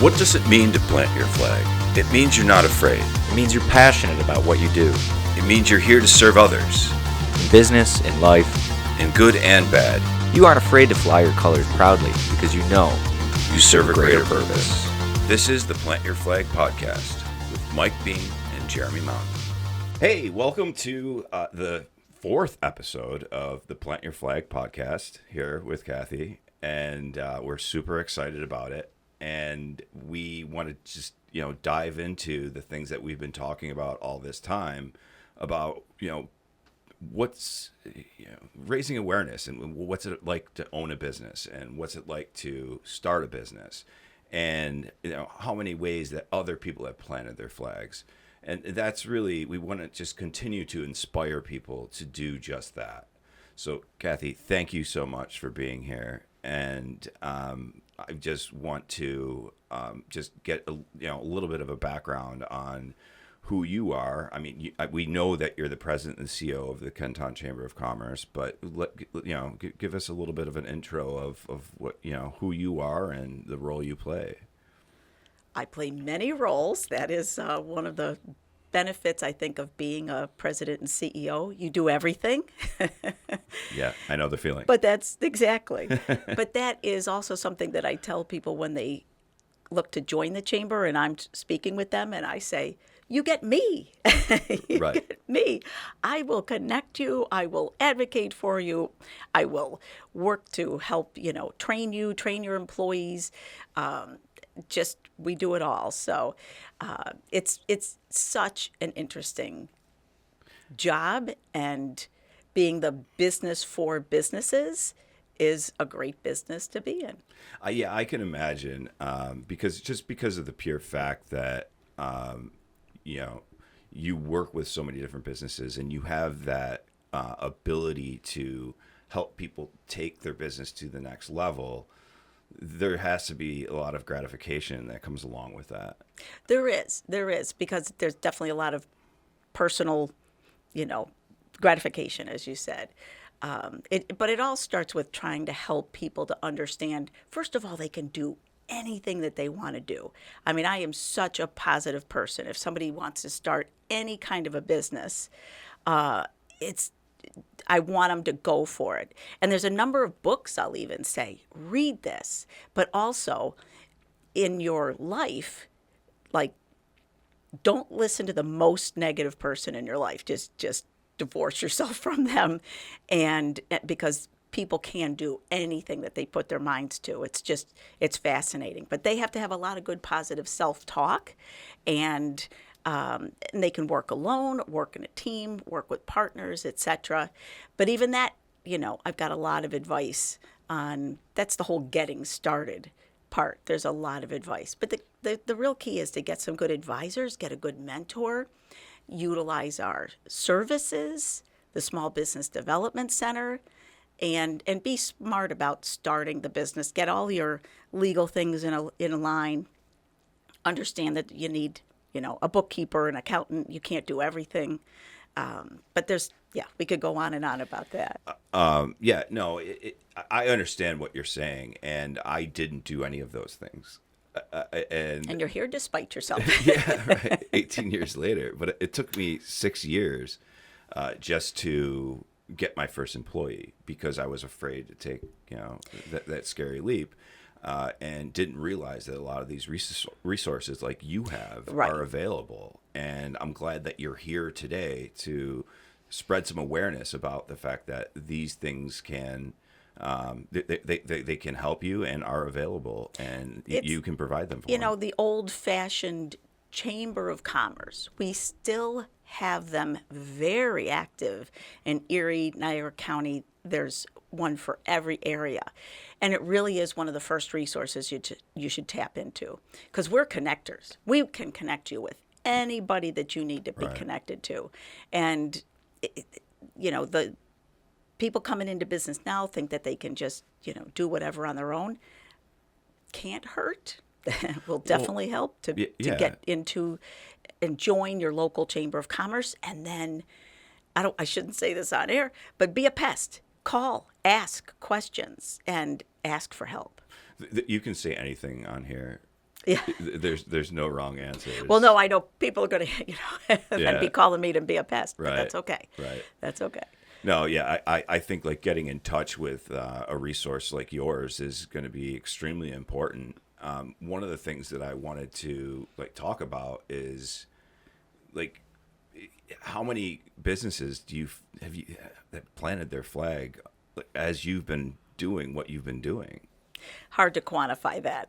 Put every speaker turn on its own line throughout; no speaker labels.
What does it mean to plant your flag? It means you're not afraid.
It means you're passionate about what you do.
It means you're here to serve others.
In business, in life.
In good and bad.
You aren't afraid to fly your colors proudly because you know
you serve a greater purpose. This is the Plant Your Flag podcast with Mike Bean and Jeremy Mountain. Hey, welcome to the fourth episode of the Plant Your Flag podcast here with Cathy, and we're super excited about it. And we want to just, dive into the things that we've been talking about all this time about, what's, raising awareness and what's it like to own a business and what's it like to start a business and, how many ways that other people have planted their flags. And that's really, we want to just continue to inspire people to do just that. So, Cathy, thank you so much for being here. And I just want to just get a little bit of a background on who you are. I mean, we know that you're the president and CEO of the KenTon Chamber of Commerce, but give us a little bit of an intro of what who you are and the role you play.
I play many roles. That is one of the benefits, I think, of being a president and CEO. You do everything.
Yeah, I know the feeling.
But that's exactly. But that is also something that I tell people when they look to join the chamber and I'm speaking with them and I say, you get me. You
right.
Get me. I will connect you. I will advocate for you. I will work to help, train your employees. We do it all. So it's such an interesting job, and being the business for businesses is a great business to be in.
Yeah, I can imagine because of the pure fact that you work with so many different businesses and you have that ability to help people take their business to the next level. There has to be a lot of gratification that comes along with that.
There is, because there's definitely a lot of personal, gratification, as you said. But it all starts with trying to help people to understand, first of all, they can do anything that they want to do. I mean, I am such a positive person. If somebody wants to start any kind of a business, I want them to go for it. And there's a number of books I'll even say, read this. But also in your life, don't listen to the most negative person in your life. Just divorce yourself from them. And because people can do anything that they put their minds to. It's fascinating. But they have to have a lot of good positive self-talk, and they can work alone, work in a team, work with partners, etc. But even that, I've got a lot of advice on, that's the whole getting started part. There's a lot of advice. But the real key is to get some good advisors, get a good mentor, utilize our services, the Small Business Development Center, and be smart about starting the business. Get all your legal things in a line. Understand that you need a bookkeeper, an accountant. You can't do everything. But we could go on and on about that.
I understand what you're saying, and I didn't do any of those things.
And you're here despite yourself.
Yeah, right. 18 years later. But it took me 6 years just to get my first employee because I was afraid to take, that scary leap. And didn't realize that a lot of these resources like you have are available. And I'm glad that you're here today to spread some awareness about the fact that these things can, they can help you and are available, and you can provide them for them.
The old-fashioned Chamber of Commerce, we still have them very active in Erie, Niagara County. There's one for every area. And it really is one of the first resources you should tap into, because we're connectors. We can connect you with anybody that you need to be connected to. And, the people coming into business now think that they can just, do whatever on their own. Can't hurt. Will definitely help to get into and join your local Chamber of Commerce. And then, I shouldn't say this on air, but be a pest. Call, ask questions, and ask for help.
You can say anything on here.
Yeah.
There's no wrong answers.
Well, no, I know people are going to,
Yeah.
be calling me to be a pest, but
Right.
that's okay.
Right.
That's okay.
No, yeah, I think like getting in touch with a resource like yours is going to be extremely important. One of the things that I wanted to like talk about is like how many businesses have you that planted their flag as you've been doing what you've been doing?
Hard to quantify that.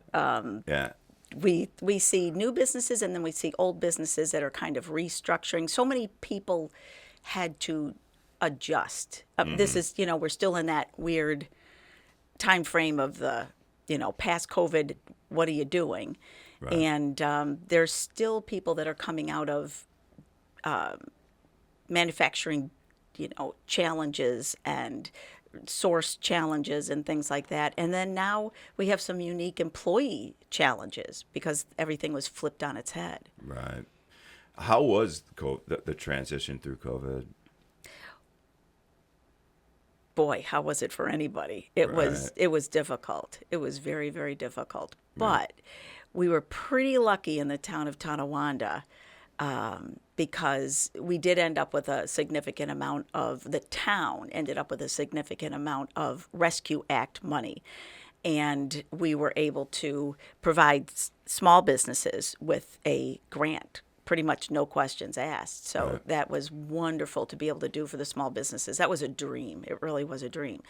Yeah.
We see new businesses and then we see old businesses that are kind of restructuring. So many people had to adjust. This is, we're still in that weird time frame of the, past COVID, what are you doing?
Right.
And there's still people that are coming out of manufacturing, challenges and source challenges and things like that. And then now we have some unique employee challenges because everything was flipped on its head.
Right. How was the transition through COVID?
Boy, how was it for anybody? It was difficult. It was very, very difficult. But we were pretty lucky in the town of Tonawanda because we did end up with a significant amount of, the town ended up with a significant amount of Rescue Act money. And we were able to provide small businesses with a grant, pretty much no questions asked. So that was wonderful to be able to do for the small businesses. That was a dream. It really was a dream.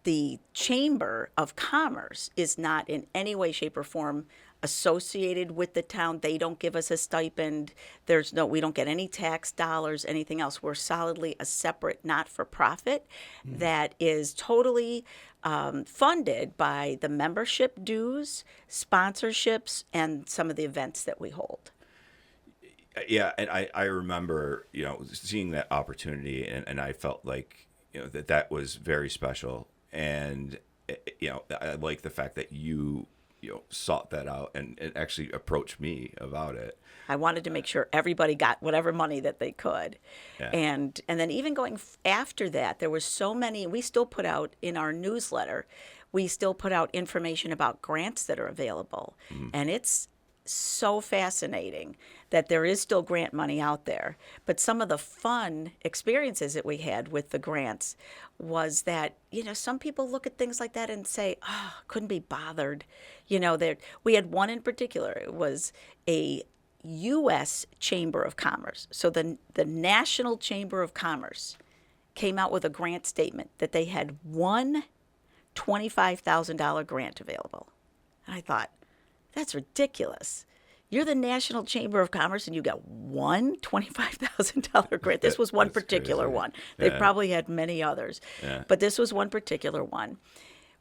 The Chamber of Commerce is not in any way, shape, or form associated with the town. They don't give us a stipend. We don't get any tax dollars, anything else. We're solidly a separate not-for-profit that is totally funded by the membership dues, sponsorships, and some of the events that we hold.
Yeah, and I remember, seeing that opportunity, and I felt like, that was very special. And, I like the fact that you sought that out and actually approached me about it.
I wanted to make sure everybody got whatever money that they could.
Yeah.
And then even going after that, there was so many, we still put out in our newsletter, we still put out information about grants that are available. And it's so fascinating that there is still grant money out there. But some of the fun experiences that we had with the grants was that, some people look at things like that and say, oh, couldn't be bothered. We had one in particular. It was a U.S. Chamber of Commerce. So the National Chamber of Commerce came out with a grant statement that they had one $25,000 grant available. And I thought, that's ridiculous. You're the National Chamber of Commerce and you got one $25,000 grant. This was one particular
crazy.
one. They probably had many others.
Yeah.
But this was one particular one.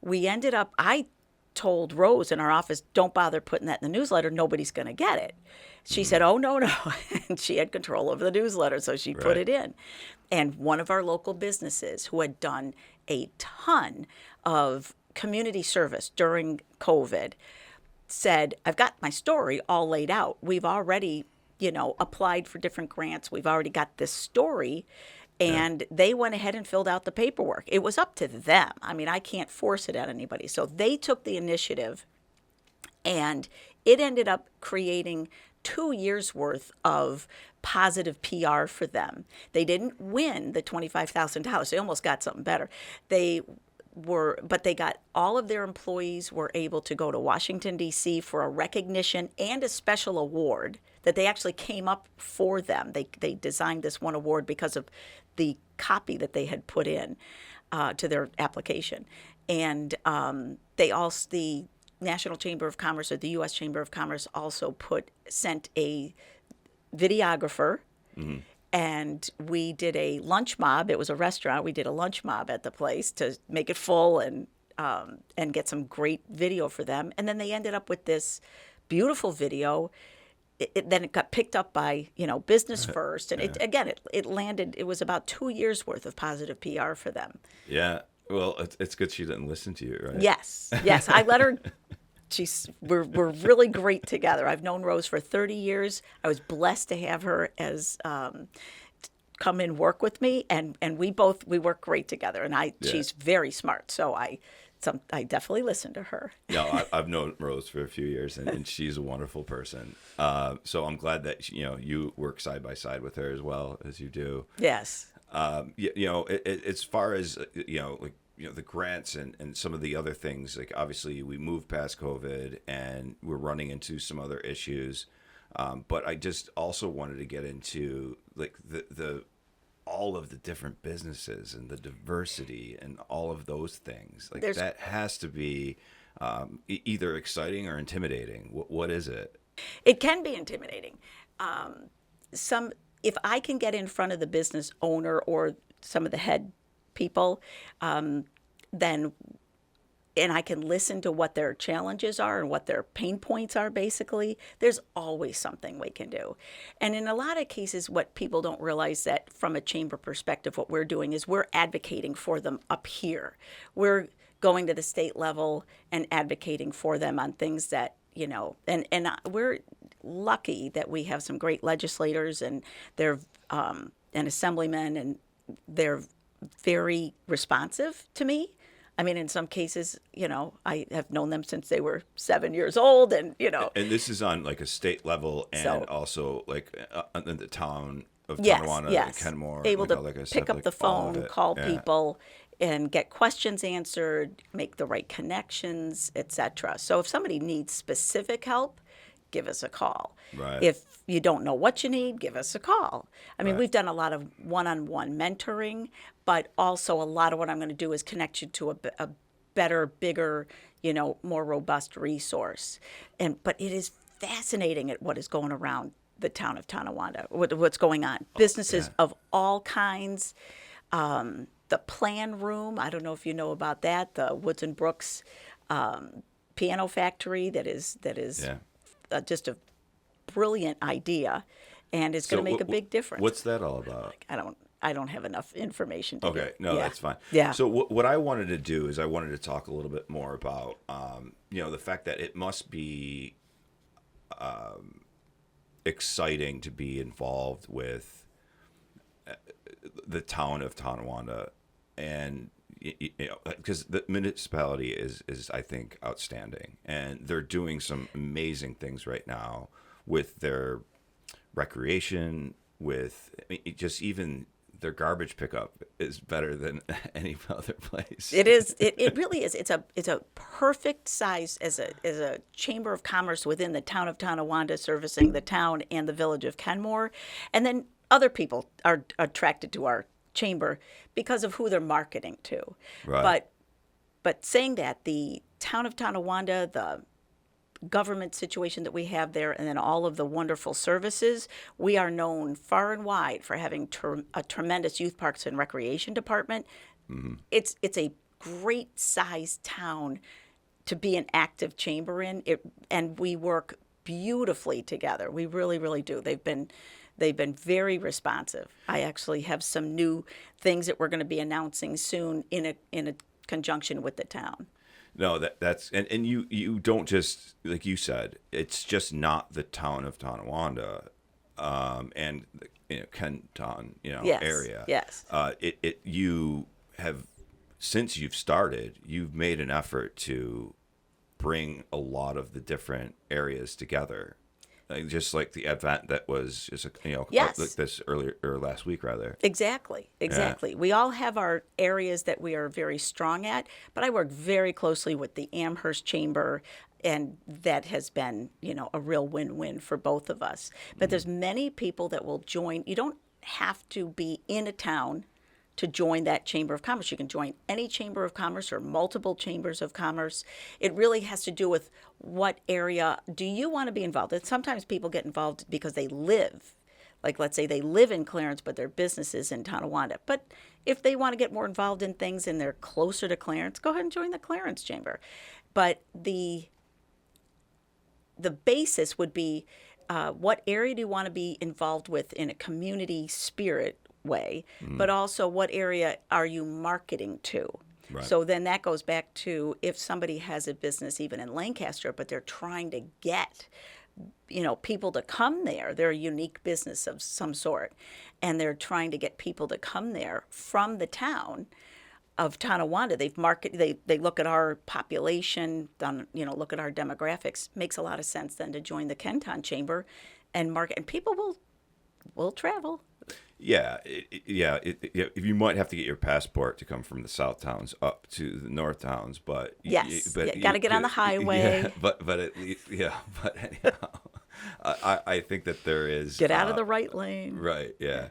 I told Rose in our office, don't bother putting that in the newsletter. Nobody's going to get it. She said, oh, no. And she had control over the newsletter, so she put it in. And one of our local businesses who had done a ton of community service during COVID said, I've got my story all laid out. We've already, applied for different grants. We've already got this story. And they went ahead and filled out the paperwork. It was up to them. I mean, I can't force it on anybody. So they took the initiative, and it ended up creating 2 years worth of positive PR for them. They didn't win the $25,000. They almost got something better. But they got, all of their employees were able to go to Washington, D.C. for a recognition and a special award that they actually came up for them. They designed this one award because of the copy that they had put in to their application. And the National Chamber of Commerce, or the U.S. Chamber of Commerce, also sent a videographer. And we did a lunch mob. It was a restaurant. We did a lunch mob at the place to make it full and get some great video for them. And then they ended up with this beautiful video. Then it got picked up by, Business First. And it landed, it was about 2 years worth of positive PR for them.
Yeah. Well, it's good she didn't listen to you, right?
Yes. I let her. We're really great together. I've known Rose for 30 years. I was blessed to have her as come and work with me, and we work great together. And she's very smart, so I I definitely listen to her.
No, I've known Rose for a few years, and she's a wonderful person. So I'm glad that you work side by side with her as well as you do.
Yes.
As far as the grants and some of the other things, like obviously we moved past COVID and we're running into some other issues, but I just also wanted to get into like the all of the different businesses and the diversity and all of those things. Like that has to be either exciting or intimidating. What is it?
It can be intimidating. If I can get in front of the business owner or some of the head people, then and I can listen to what their challenges are and what their pain points are, basically, there's always something we can do. And in a lot of cases, what people don't realize that from a chamber perspective, what we're doing is we're advocating for them up here. We're going to the state level and advocating for them on things that, and we're lucky that we have some great legislators and they're and assemblymen, and they're very responsive to me. I mean, in some cases, I have known them since they were 7 years old, and
And this is on like a state level, and also like in the town of
yes,
Tonawanda,
yes,
and Kenmore,
able to
like I said,
pick up
like
the
all of
phone,
it.
call
Yeah.
people, and get questions answered, make the right connections, etc. So if somebody needs specific help, give us a call.
Right.
If you don't know what you need, give us a call. I mean,
Right.
we've done a lot of one-on-one mentoring, but also a lot of what I'm going to do is connect you to a better, bigger, more robust resource. But it is fascinating at what is going around the town of Tonawanda, what's going on. Businesses of all kinds. The Plan Room, I don't know if you know about that, the Woods and Brooks piano factory that is just a brilliant idea, and it's going to make a big difference.
What's that all about?
I don't have enough information to
Okay, no,
yeah.
that's fine.
Yeah.
So what I wanted to do is I wanted to talk a little bit more about, the fact that it must be exciting to be involved with the town of Tonawanda, and because the municipality is I think outstanding, and they're doing some amazing things right now with their recreation, just even their garbage pickup is better than any other place.
It is. It really is. It's a perfect size as a chamber of commerce within the town of Tonawanda, servicing the town and the village of Kenmore, and then other people are attracted to our chamber because of who they're marketing to.
Right.
But saying that, the town of Tonawanda, the government situation that we have there, and then all of the wonderful services, we are known far and wide for having a tremendous youth parks and recreation department. Mm-hmm. It's a great sized town to be an active chamber in it, and we work beautifully together. We really, really do. They've been very responsive. I actually have some new things that we're going to be announcing soon in a conjunction with the town.
No, that's and you don't just, like you said, it's just not the town of Tonawanda, and KenTon
Yes,
area.
yes.
You have, since you've started, you've made an effort to bring a lot of the different areas together. Just like the event that was just
Yes.
like this earlier or last week rather.
Exactly.
Yeah.
We all have our areas that we are very strong at, but I work very closely with the Amherst Chamber, and that has been, a real win-win for both of us. But there's many people that will join. You don't have to be in a town to join that Chamber of Commerce. You can join any Chamber of Commerce or multiple chambers of commerce. It really has to do with what area do you want to be involved in. Sometimes people get involved because they live. Like, let's say they live in Clarence, but their business is in Tonawanda. But if they want to get more involved in things and they're closer to Clarence, go ahead and join the Clarence Chamber. But the basis would be what area do you want to be involved with in a community spirit way, but also what area are you marketing to?
Right.
So then that goes back to if somebody has a business even in Lancaster, but they're trying to get people to come there. They're a unique business of some sort, and they're trying to get people to come there from the town. of Tonawanda. They look at our population, look at our demographics. Makes a lot of sense then to join the KenTon Chamber and market, and people will travel.
Yeah, you might have to get your passport to come from the south towns up to the north towns, but
Yes, got to get on the highway.
Yeah, but at least, but anyhow, I think that there is
Get out of the right lane.
Right. Yeah.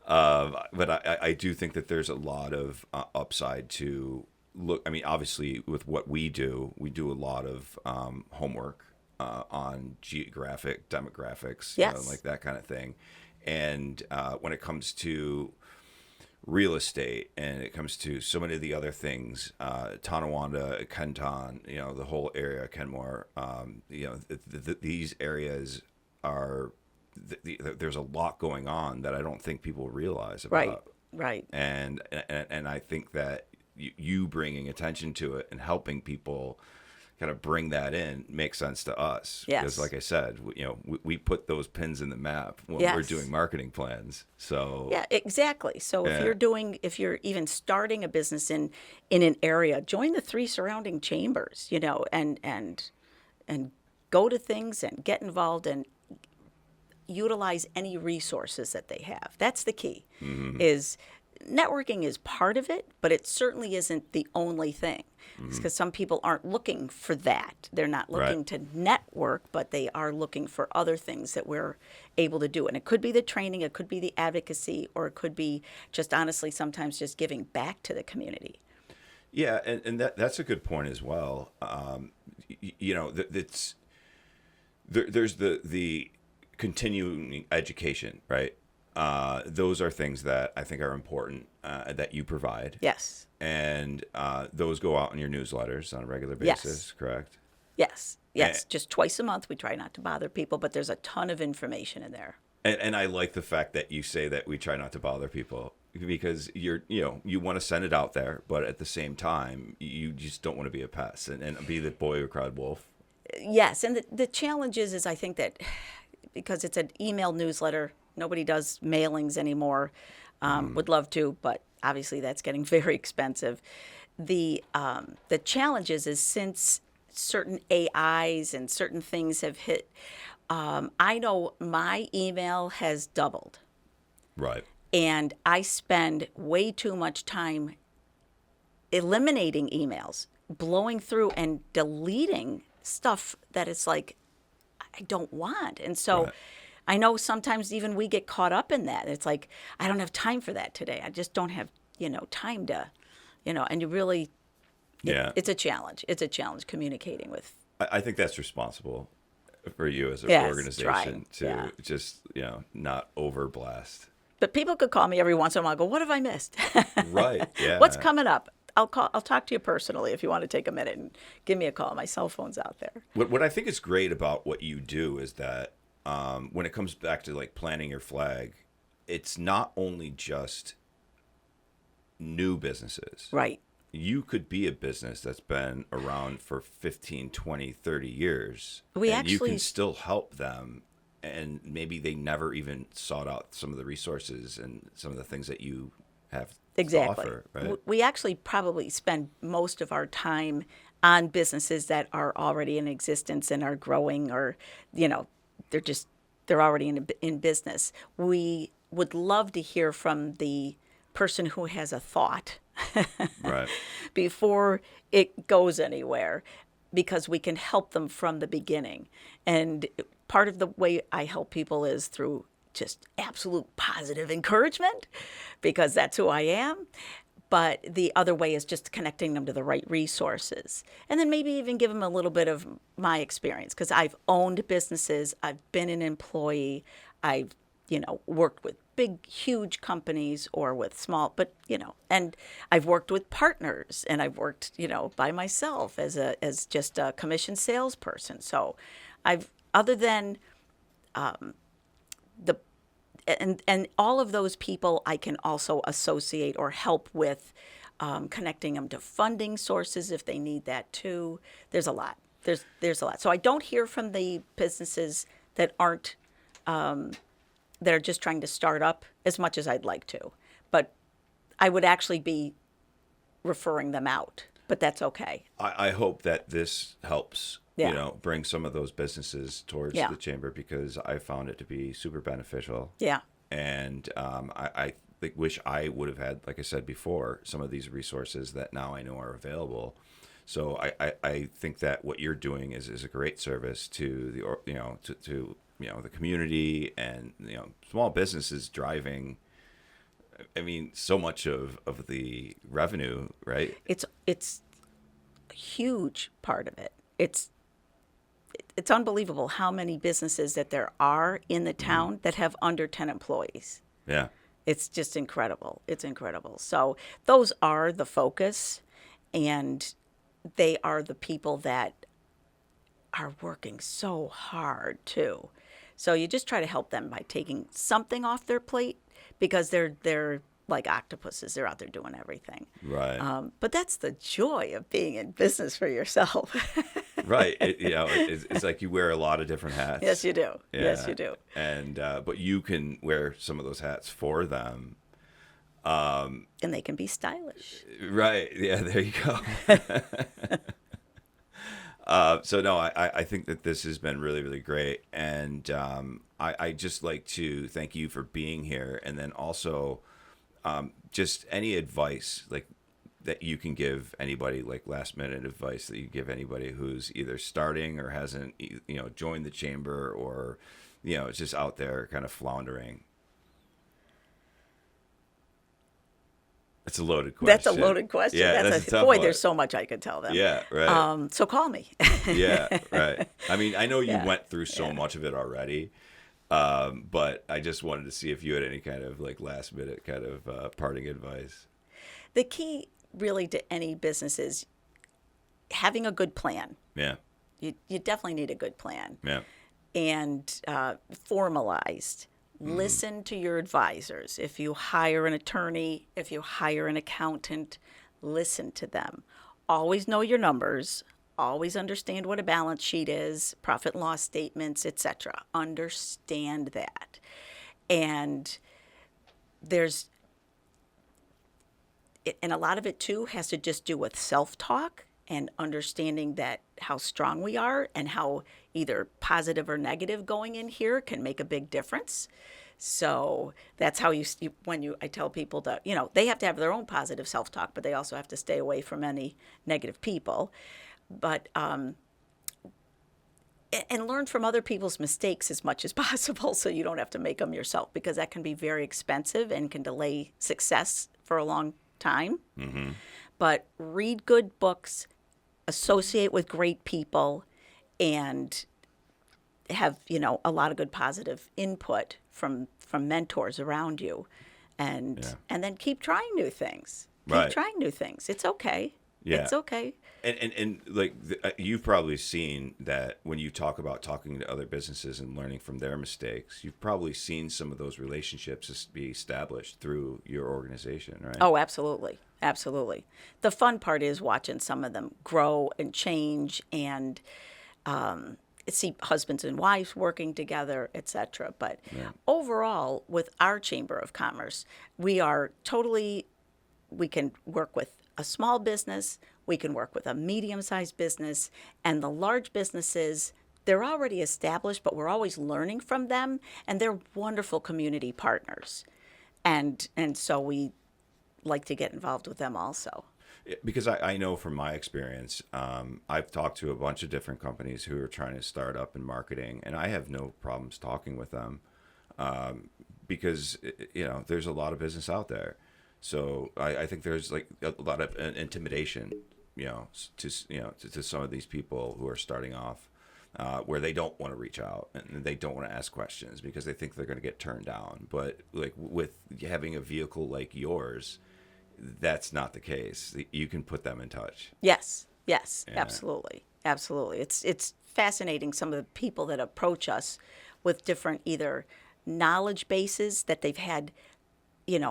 But I do think that there's a lot of upside to look. I mean, obviously, with what we do a lot of homework on geographic demographics,
Yes.
like that kind of thing. And when it comes to real estate and it comes to so many of the other things, Tonawanda, KenTon, the whole area, Kenmore, these areas are, there's a lot going on that I don't think people realize about.
Right.
And I think that you bringing attention to it and helping people kind of bring that in makes sense to us.
Yes.
Because like I said, we put those pins in the map when we're doing marketing plans. So
yeah, exactly. So if you're even starting a business in an area, join the 3 surrounding chambers, and go to things and get involved and utilize any resources that they have. That's the key. Is networking is part of it, but it certainly isn't the only thing. Because some people aren't looking for that. They're not looking to network, but they are looking for other things that we're able to do. And it could be the training, it could be the advocacy, or it could be just honestly sometimes just giving back to the community.
Yeah, and that's a good point as well. There's the continuing education, right? Those are things that I think are important that you provide.
Yes.
And those go out in your newsletters on a regular basis, correct?
Yes. Just twice a month. We try not to bother people, but there's a ton of information in there.
And I like the fact that you say that we try not to bother people, because you want to send it out there, but at the same time, you just don't want to be a pest and be the boy who cried wolf.
Yes. And the challenge is I think that because it's an email newsletter, nobody does mailings anymore. Would love to, but obviously that's getting very expensive. The challenge is since certain AIs and certain things have hit, I know my email has doubled.
Right.
And I spend way too much time eliminating emails, blowing through and deleting stuff that it's like I don't want. And so I know sometimes even we get caught up in that. It's like, I don't have time for that today. I just don't have, time to, and you really, it's a challenge. It's a challenge communicating with.
I think that's responsible for you as an organization to just, not overblast.
But people could call me every once in a while and go, what have I missed?
Right. Yeah.
What's coming up? I'll talk to you personally if you want to take a minute and give me a call. My cell phone's out there.
What I think is great about what you do is that when it comes back to like planting your flag, it's not only just new businesses.
Right.
You could be a business that's been around for 15, 20, 30 years. You can still help them, and maybe they never even sought out some of the resources and some of the things that you have to offer. Right?
We actually probably spend most of our time on businesses that are already in existence and are growing, or, they're already in business. We would love to hear from the person who has a thought
right.
before it goes anywhere, because we can help them from the beginning. And part of the way I help people is through just absolute positive encouragement, because that's who I am. But the other way is just connecting them to the right resources. And then maybe even give them a little bit of my experience, because I've owned businesses, I've been an employee, I've, worked with big, huge companies or with small, but, and I've worked with partners, and I've worked, by myself as just a commission salesperson. So other than and all of those people I can also associate or help with connecting them to funding sources if they need that too. There's a lot. There's a lot. So I don't hear from the businesses that aren't that are just trying to start up as much as I'd like to. But I would actually be referring them out, but that's okay.
I hope that this helps,
Yeah.
bring some of those businesses towards
Yeah.
the chamber, because I found it to be super beneficial.
Yeah.
And I wish I would have had, like I said before, some of these resources that now I know are available. So I think that what you're doing is a great service to the community, and small businesses driving, I mean, so much of the revenue, right?
It's a huge part of it. It's unbelievable how many businesses that there are in the town that have under 10 employees.
Yeah.
It's just incredible. It's incredible. So those are the focus, and they are the people that are working so hard too. So you just try to help them by taking something off their plate, because they're like octopuses. They're out there doing everything.
Right.
But that's the joy of being in business for yourself.
Right. It's like you wear a lot of different hats.
Yes, you do.
Yeah.
Yes, you do.
And but you can wear some of those hats for them.
And they can be stylish.
Right. Yeah, there you go. So no, I think that this has been really, really great. And I just like to thank you for being here. And then also just any advice like that you can give anybody, like last minute advice that you give anybody who's either starting or hasn't, joined the chamber, or, is just out there kind of floundering. That's a loaded question.
That's a loaded question.
Yeah, that's a tough
boy,
one.
there's so much I could tell them.
Yeah, right.
So call me.
Yeah, right. I mean, I know you
Yeah.
went through so much of it already, but I just wanted to see if you had any kind of like last minute kind of parting advice.
The key really to any business is having a good plan.
Yeah,
You definitely need a good plan.
yeah,
And formalized. Listen to your advisors. If you hire an attorney, if you hire an accountant, listen to them. Always know your numbers. Always understand what a balance sheet is, profit and loss statements, etc. Understand that. And and a lot of it too has to just do with self-talk and understanding that how strong we are, and how either positive or negative going in here can make a big difference. So that's how I tell people to, they have to have their own positive self-talk, but they also have to stay away from any negative people. But, and learn from other people's mistakes as much as possible, so you don't have to make them yourself, because that can be very expensive and can delay success for a long time. Mm-hmm. But read good books, associate with great people, and have, a lot of good positive input from mentors around you, and then keep trying new things. Keep trying new things. It's okay.
Yeah.
It's okay.
And like you've probably seen that when you talk about talking to other businesses and learning from their mistakes, you've probably seen some of those relationships be established through your organization, right?
Oh, absolutely. Absolutely. The fun part is watching some of them grow and change, and see husbands and wives working together, etc. But overall, with our Chamber of Commerce, we can work with a small business, we can work with a medium-sized business, and the large businesses, they're already established, but we're always learning from them, and they're wonderful community partners. And so we like to get involved with them also.
Because I know from my experience, I've talked to a bunch of different companies who are trying to start up in marketing, and I have no problems talking with them because, there's a lot of business out there. So I think there's like a lot of intimidation, to some of these people who are starting off, where they don't want to reach out and they don't want to ask questions because they think they're going to get turned down. But like with having a vehicle like yours, that's not the case. You can put them in touch.
Yes, absolutely. It's fascinating, some of the people that approach us with different either knowledge bases that they've had,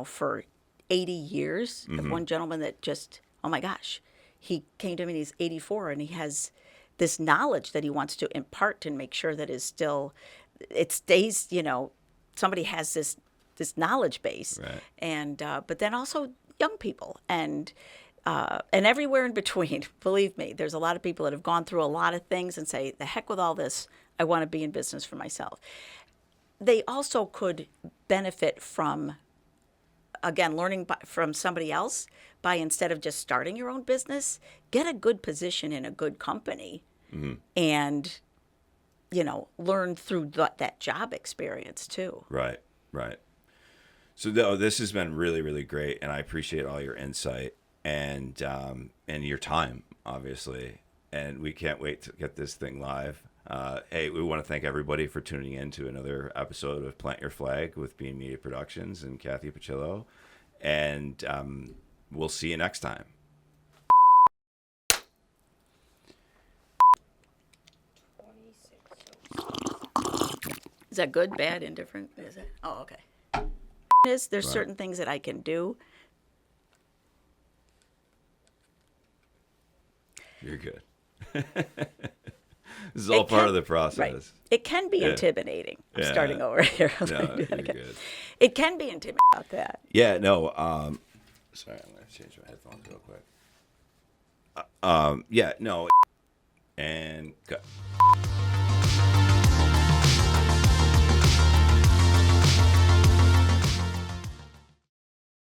for 80 years. Mm-hmm. One gentleman that just, oh my gosh, he came to me and he's 84 and he has this knowledge that he wants to impart and make sure that it stays, somebody has this knowledge base.
Right.
And, but then also young people, and and everywhere in between. Believe me, there's a lot of people that have gone through a lot of things and say, the heck with all this, I want to be in business for myself. They also could benefit from, again, learning from somebody else by, instead of just starting your own business, get a good position in a good company and, learn through that job experience too.
Right, right. So no, this has been really, really great, and I appreciate all your insight and your time, obviously. And we can't wait to get this thing live. Hey, we want to thank everybody for tuning in to another episode of Plant Your Flag with Beam Media Productions and Cathy Piciulo. And we'll see you next time.
Is that good, bad, indifferent? Is it? Oh, okay. There's
Right.
certain things that I can do.
You're good. This is all part of the process.
Right. It can be intimidating. I'm starting over here.
No, you're good.
It can be intimidating about that.
Yeah, no. Sorry, I'm going to change my headphones real quick. Yeah, no. And go.